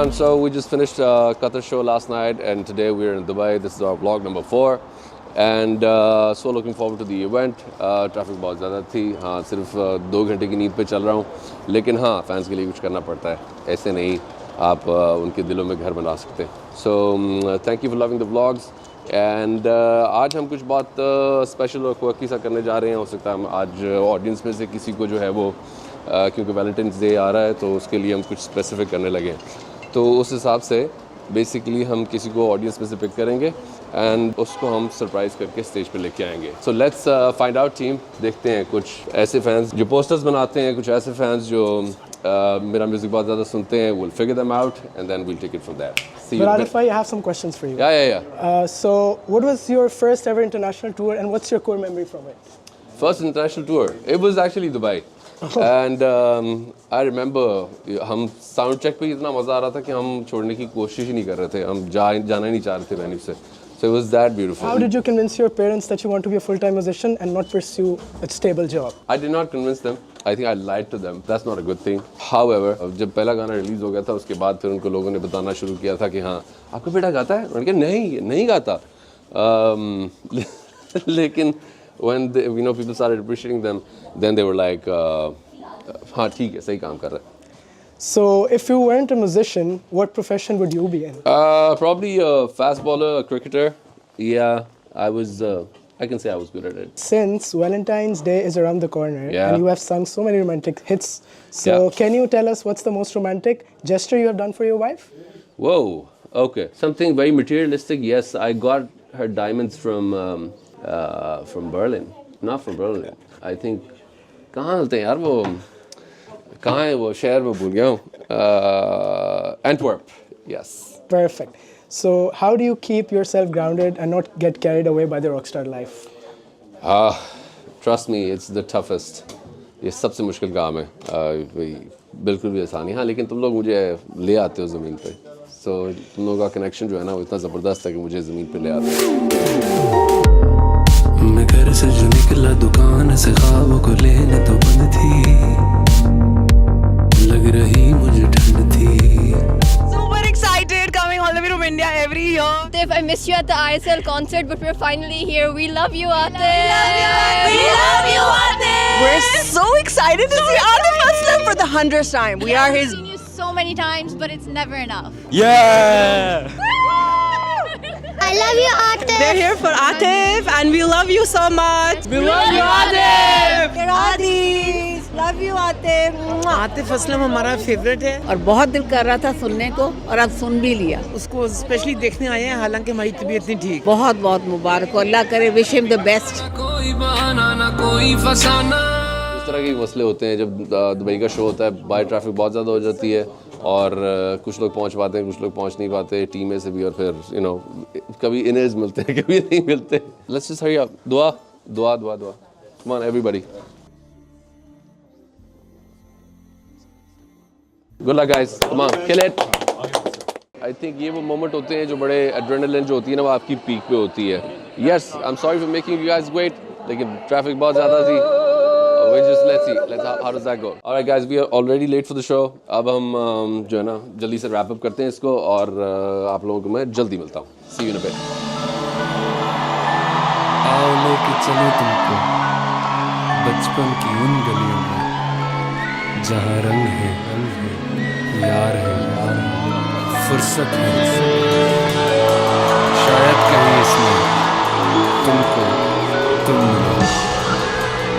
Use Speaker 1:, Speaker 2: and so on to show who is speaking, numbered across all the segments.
Speaker 1: everyone. So we just finished Qatar show last night, and today we're in Dubai. This is our vlog number 4, and so looking forward to the event. Traffic बहुत ज़्यादा थी, हाँ सिर्फ 2 घंटे की नींद पे चल रहा हूँ, लेकिन हाँ फैंस के लिए कुछ करना पड़ता है, ऐसे नहीं आप उनके दिलों में घर बना सकते. So thank you for loving the vlogs. And आज हम कुछ बहुत स्पेशल और क्वर्की सा करने जा रहे हैं. हो सकता है हम आज ऑडियंस में से किसी को जो है वो क्योंकि वैलेंटाइंस डे आ रहा है तो उसके लिए हम कुछ स्पेसिफिक करने लगे हैं. तो उस हिसाब से बेसिकली हम किसी को ऑडियंस में से पिक करेंगे एंड उसको हम सरप्राइज़ करके स्टेज पे लेके आएंगे. So let's find out team. देखते हैं कुछ ऐसे फैंस जो पोस्टर्स बनाते हैं, कुछ ऐसे फैंस जो मेरा म्यूजिक बहुत ज़्यादा सुनते हैं. We'll figure them out and then we'll take it from there. See you.
Speaker 2: But Atif, I have some questions for you.
Speaker 1: Yeah.
Speaker 2: So what was your first ever international tour and what's your core memory from it?
Speaker 1: First international tour, it was actually Dubai. And I remember हम sound check पे इतना मज़ा आ रहा था कि हम छोड़ने की कोशिश ही नहीं कर रहे थे. हम जाना ही नहीं चाह रहे थे वेन्यू से. So it was that beautiful.
Speaker 2: How did you convince your parents that you want to be a full-time musician and not pursue a stable job?
Speaker 1: I did not convince them. I think I lied to them. That's not a good thing. However, जब पहला गाना release हो गया था उसके बाद फिर उनको लोगों ने बताना शुरू किया था कि हाँ आपका बेटा गाता है. उन्होंने कहा नहीं गाता. लेकिन when people started appreciating them, then they were like हाँ ठीक है सही काम कर रहा है.
Speaker 2: So if you weren't a musician, what profession would you be in?
Speaker 1: Probably a fast bowler, a cricketer. Yeah, I can say I was good at it.
Speaker 2: Since Valentine's Day is around the corner
Speaker 1: Yeah.
Speaker 2: and you have sung so many romantic hits, so
Speaker 1: Yeah.
Speaker 2: can you tell us what's the most romantic gesture you have done for your wife?
Speaker 1: Whoa, okay. Something very materialistic. Yes, I got her diamonds from Berlin. Not from Berlin. I think कहाँ मिलते हैं यार वो? कहाँ है वो शहर में भूल गया हूँ. Antwerp. Yes.
Speaker 2: Perfect. So how do you keep yourself grounded and not get carried away by the rockstar life?
Speaker 1: Trust me, it's the toughest. ये सबसे मुश्किल काम है. बिल्कुल भी आसान नहीं. हाँ लेकिन तुम लोग मुझे ले आते हो ज़मीन पे. So तुम लोगों का कनेक्शन जो है ना वो इतना ज़बरदस्त है कि मुझे ज़मीन पे ले आते हो.
Speaker 3: मैं घर से जो निकला दुकान से ख्वाबों को लेने तो बंद थी. लग रही मुझे ठंड थी.
Speaker 4: Super excited coming all the way from India every year.
Speaker 5: Atif, I missed you at the ISL concert, but we're finally here. We love you, Atif.
Speaker 4: We love you, Atif. We're so excited to see Atif Aslam for the 100th time. We are his.
Speaker 5: I've seen you so many times, but it's never enough.
Speaker 3: Yeah.
Speaker 6: I love you, Atif.
Speaker 4: They're here for Atif, and we love you so much. We love you, Atif. Atif. Love you, Atif.
Speaker 7: Atif Aslam हमारा favourite है
Speaker 8: और बहुत दिल कर रहा था सुनने को और अब सुन भी लिया.
Speaker 7: उसको स्पेशली देखने आए हैं हालांकि हमारी तबीयत नहीं ठीक.
Speaker 8: बहुत बहुत मुबारक हो. अल्लाह करे विश हिम द बेस्ट.
Speaker 3: कोई बहाना ना कोई फसाना.
Speaker 1: इस तरह के मसले होते हैं जब दुबई का शो होता है. बाय ट्रैफिक बहुत ज़्यादा हो जाती है और कुछ लोग पहुंच पाते हैं, कुछ लोग पहुंच नहीं पाते टीम में से भी. और फिर कभी इनर्स मिलते हैं, कभी नहीं मिलते. Let's just hurry up. दुआ दुआ दुआ दुआ. Come on everybody. Good luck guys. Come on kill it. I think ये वो मोमेंट होते हैं जो बड़े एड्रेनलिन जो होती है ना वो आपकी पीक पे होती है. Yes I am sorry for making you guys wait, लेकिन ट्रैफिक बहुत ज़्यादा थी. Let's see how does that go. All right guys, we are already late for the show. अब हम जो है ना जल्दी से wrap up करते हैं इसको और आप लोगों को मैं जल्दी मिलता हूँ. See you in a bit.
Speaker 3: आओ लेके चलो तुमको बचपन की उन गलियों में जहाँ रंग है यार है फुर्सत है. शायद कहीं इसमें तुमको तुम मिलो.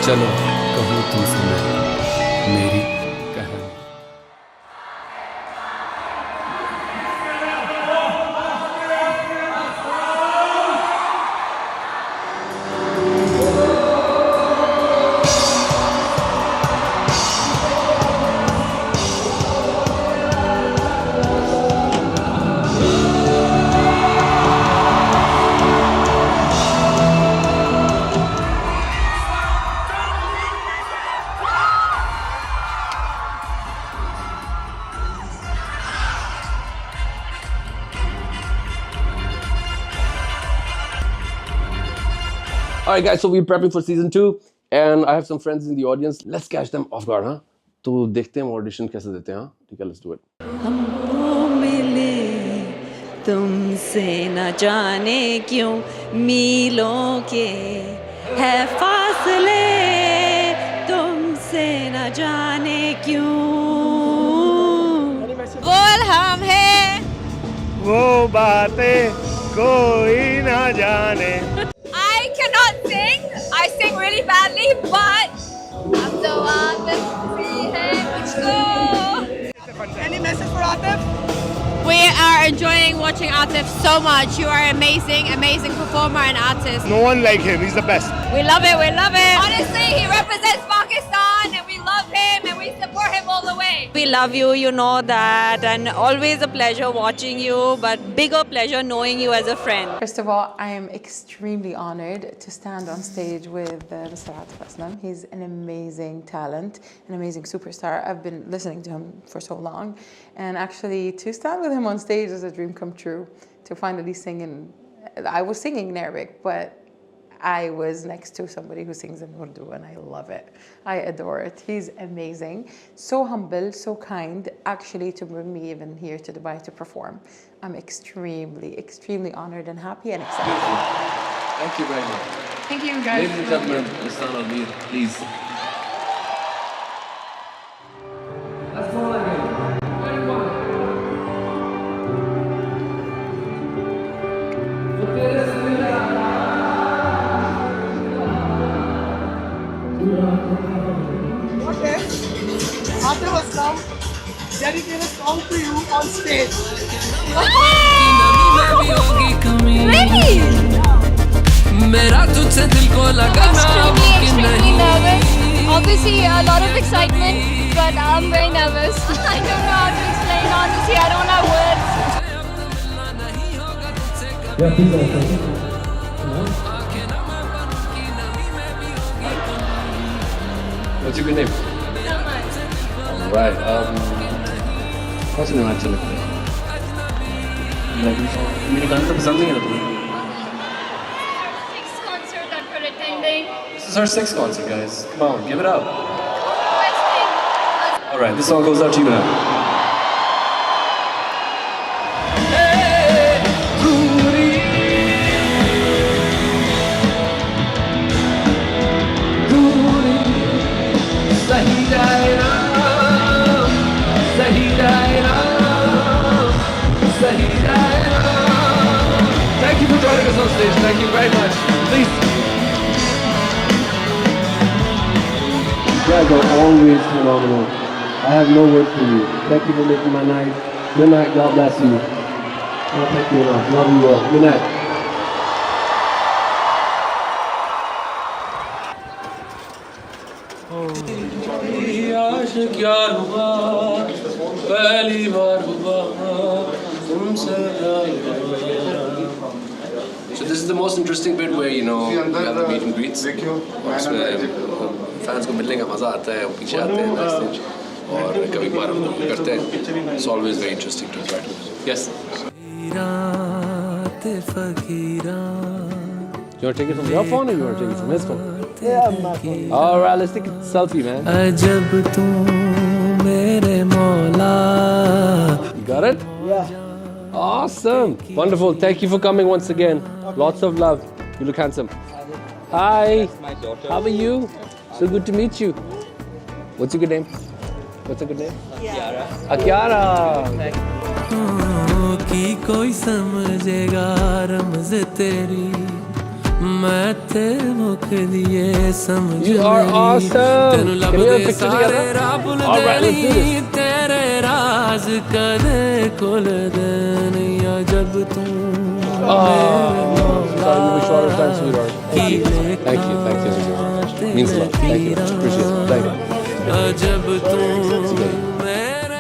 Speaker 3: चलो कहूँ तुमसे मेरी कहानी.
Speaker 1: Alright guys, so we're prepping for season 2 and I have some friends in the audience. Let's catch them off guard, huh? तो देखते हैं ऑडिशन कैसे देते हैं. हाँ ठीक है, let's do it.
Speaker 4: तुमसे न जाने क्यों मीलों के है फासले, तुमसे न जाने क्यों। बोल हम हैं
Speaker 2: वो बातें कोई ना जाने।
Speaker 5: I cannot sing. I sing really badly, but अब तो आदत सी है मुझको।
Speaker 2: Any message for Atif?
Speaker 5: We are enjoying watching Atif so much. You are amazing, amazing performer and artist.
Speaker 2: No one like him. He's the best.
Speaker 5: We love it, we love it. Honestly, he represents Pakistan and we love him and we support him all the way.
Speaker 4: We love you, you know that, and always a pleasure watching you, but bigger pleasure knowing you as a friend.
Speaker 9: First of all, I am extremely honored to stand on stage with Mr. Atif Aslam. He's an amazing talent, an amazing superstar. I've been listening to him for so long, and actually to stand with him on stage is a dream come true. To finally sing I was singing in Arabic, but I was next to somebody who sings in Urdu, and I love it. I adore it. He's amazing. So humble, so kind, actually, to bring me even here to Dubai to perform. I'm extremely, extremely honored and happy and excited.
Speaker 1: Thank you very much.
Speaker 9: Thank you, guys.
Speaker 1: Ladies and gentlemen, Islam Al-Mir, please. That's all I get.
Speaker 2: Atif Aslam dedicate a song to you on stage.
Speaker 5: Really?
Speaker 3: मेरा तुझसे दिल को लगाना मुमकिन
Speaker 5: Extremely
Speaker 3: नहीं।
Speaker 5: nervous. Obviously, a lot of excitement, but I'm very nervous. I don't know how to explain, honestly. I don't have words.
Speaker 1: What's your good name? All right. What's your name actually? मेरे गाने तो पसंद नहीं है तुम्हें।
Speaker 5: Sixth concert that we're attending.
Speaker 1: This is our 6th concert, guys. Come on, give it up.
Speaker 5: Best thing.
Speaker 1: All right, this song goes out to you now. Thank you for joining us on stage. Thank you very much. Please. You guys are always phenomenal. I have no words for you. Thank you for making my night. Good night. God bless you. Oh, thank you enough. Love you all. Good night. आशिक यार हुआ पहली बार हुआ तुमसे So this is the most interesting bit where you know we have the meet and greets. Fans को मिलने का मजा आता है, वो पीछे आते हैं बैकस्टेज और कभी बार हम लोग करते हैं. It's always very interesting to interact with. Yes. You want to take it from your phone or you want to take it from his phone?
Speaker 2: Yeah, my phone.
Speaker 1: All right, let's take a selfie, man.
Speaker 3: अजब तू मेरे मौला.
Speaker 1: You got it?
Speaker 2: Yeah.
Speaker 1: Awesome. Wonderful. Thank you for coming once again. Lots of love. You look handsome. Hi.
Speaker 10: My daughter.
Speaker 1: How are you? So good to meet you. What's your good name? What's your good name?
Speaker 10: Kiara.
Speaker 1: Akiara.
Speaker 3: कि कोई समझेगा रमज़ तेरी मैं ते मुख दिए समझ
Speaker 1: You are awesome.
Speaker 3: तेनु
Speaker 1: Can
Speaker 3: लब
Speaker 1: we have a
Speaker 3: they
Speaker 1: picture
Speaker 3: सारे
Speaker 1: together?
Speaker 3: राह भुल
Speaker 1: All right, let's do this.
Speaker 3: देनी तेरे राज कदे खुल देनिया जब तू
Speaker 1: Sorry, you'll be short of time, sweetheart. Thank you. Thank you. Thank you. Means a lot. Thank you. Appreciate it. Thank you.
Speaker 3: जब तू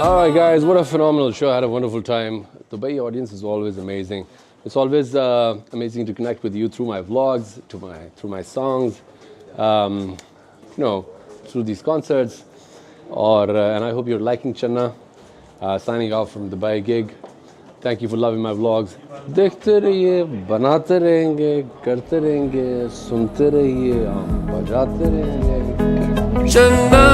Speaker 1: All right, guys, what a phenomenal show. I had a wonderful time. The Dubai audience is always amazing. It's always amazing to connect with you through my vlogs, through my songs, through these concerts. And I hope you're liking Channa. Signing off from Dubai gig. Thank you for loving my vlogs. देखते रहिए, बनाते रहेंगे, करते रहेंगे, सुनते रहिए, हम बजाते रहेंगे.
Speaker 3: चन्ना